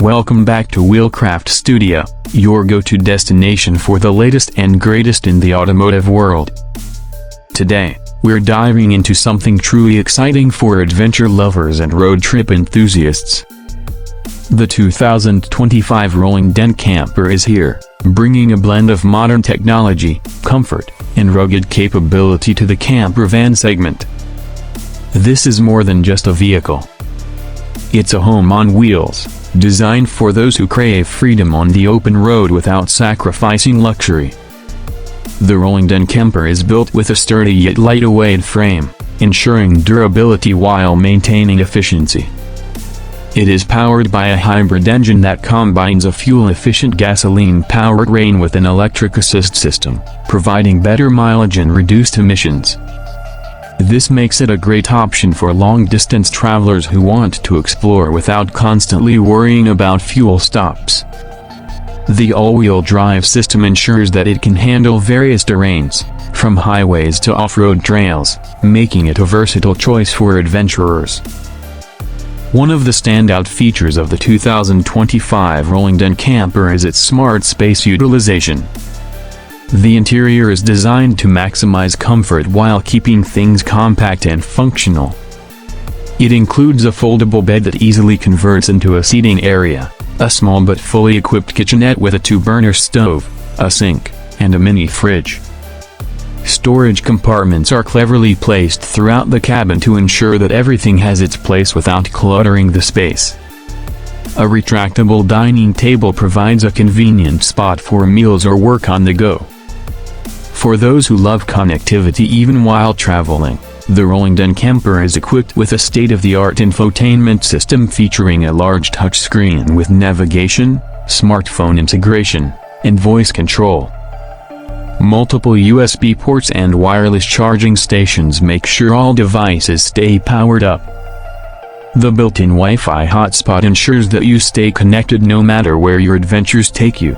Welcome back to Wheelcraft Studio, your go-to destination for the latest and greatest in the automotive world. Today, we're diving into something truly exciting for adventure lovers and road trip enthusiasts. The 2025 Rolling Den Camper is here, bringing a blend of modern technology, comfort, and rugged capability to the camper van segment. This is more than just a vehicle. It's a home on wheels, designed for those who crave freedom on the open road without sacrificing luxury. The Rolling Den Camper is built with a sturdy yet lightweight frame, ensuring durability while maintaining efficiency. It is powered by a hybrid engine that combines a fuel-efficient gasoline powertrain with an electric assist system, providing better mileage and reduced emissions. This makes it a great option for long-distance travelers who want to explore without constantly worrying about fuel stops. The all-wheel drive system ensures that it can handle various terrains, from highways to off-road trails, making it a versatile choice for adventurers. One of the standout features of the 2025 Rolling Den Camper is its smart space utilization. The interior is designed to maximize comfort while keeping things compact and functional. It includes a foldable bed that easily converts into a seating area, a small but fully equipped kitchenette with a 2-burner stove, a sink, and a mini fridge. Storage compartments are cleverly placed throughout the cabin to ensure that everything has its place without cluttering the space. A retractable dining table provides a convenient spot for meals or work on the go. For those who love connectivity even while traveling, the Rolling Den Camper is equipped with a state-of-the-art infotainment system featuring a large touchscreen with navigation, smartphone integration, and voice control. Multiple USB ports and wireless charging stations make sure all devices stay powered up. The built-in Wi-Fi hotspot ensures that you stay connected no matter where your adventures take you.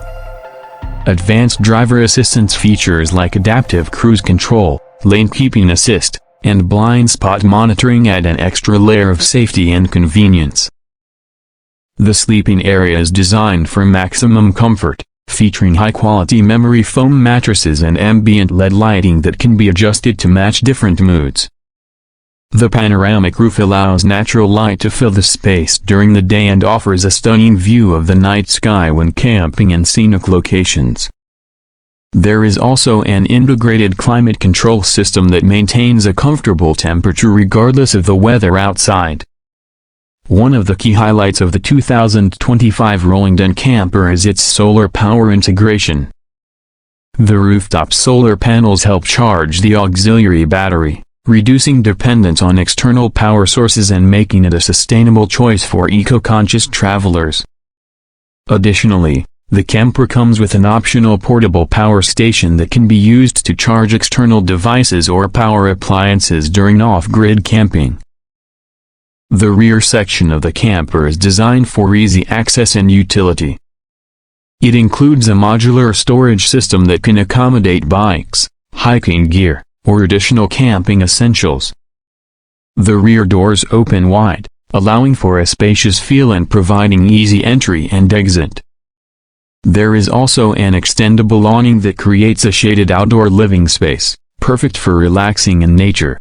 Advanced driver assistance features like adaptive cruise control, lane keeping assist, and blind spot monitoring add an extra layer of safety and convenience. The sleeping area is designed for maximum comfort, featuring high-quality memory foam mattresses and ambient LED lighting that can be adjusted to match different moods. The panoramic roof allows natural light to fill the space during the day and offers a stunning view of the night sky when camping in scenic locations. There is also an integrated climate control system that maintains a comfortable temperature regardless of the weather outside. One of the key highlights of the 2025 Rolling Den Camper is its solar power integration. The rooftop solar panels help charge the auxiliary battery, reducing dependence on external power sources and making it a sustainable choice for eco-conscious travelers. Additionally, the camper comes with an optional portable power station that can be used to charge external devices or power appliances during off-grid camping. The rear section of the camper is designed for easy access and utility. It includes a modular storage system that can accommodate bikes, hiking gear, or additional camping essentials. The rear doors open wide, allowing for a spacious feel and providing easy entry and exit. There is also an extendable awning that creates a shaded outdoor living space, perfect for relaxing in nature.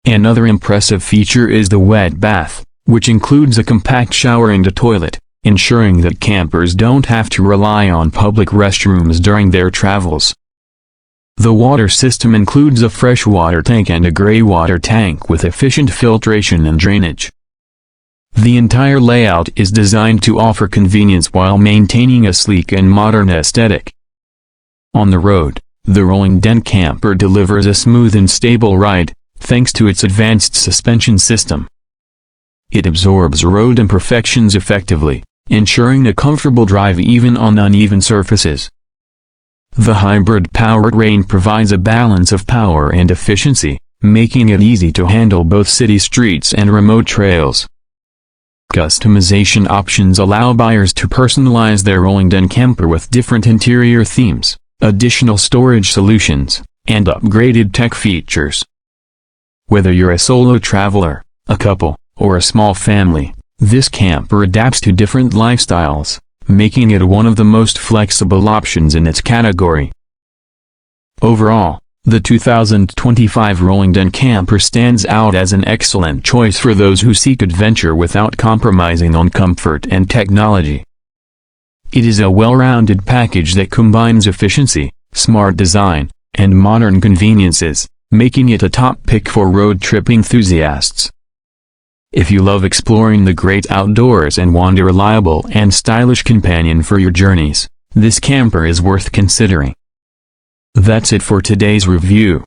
Another impressive feature is the wet bath, which includes a compact shower and a toilet, ensuring that campers don't have to rely on public restrooms during their travels. The water system includes a freshwater tank and a greywater tank with efficient filtration and drainage. The entire layout is designed to offer convenience while maintaining a sleek and modern aesthetic. On the road, the Rolling Den Camper delivers a smooth and stable ride, thanks to its advanced suspension system. It absorbs road imperfections effectively, ensuring a comfortable drive even on uneven surfaces. The hybrid powertrain provides a balance of power and efficiency, making it easy to handle both city streets and remote trails. Customization options allow buyers to personalize their Rolling Den Camper with different interior themes, additional storage solutions, and upgraded tech features. Whether you're a solo traveler, a couple, or a small family, This camper adapts to different lifestyles, making it one of the most flexible options in its category. Overall, the 2025 Overlanding camper stands out as an excellent choice for those who seek adventure without compromising on comfort and technology. It is a well-rounded package that combines efficiency, smart design, and modern conveniences, making it a top pick for road trip enthusiasts. If you love exploring the great outdoors and want a reliable and stylish companion for your journeys, this camper is worth considering. That's it for today's review.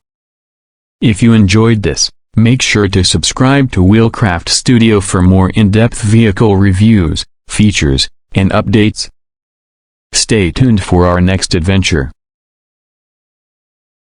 If you enjoyed this, make sure to subscribe to Wheelcraft Studio for more in-depth vehicle reviews, features, and updates. Stay tuned for our next adventure.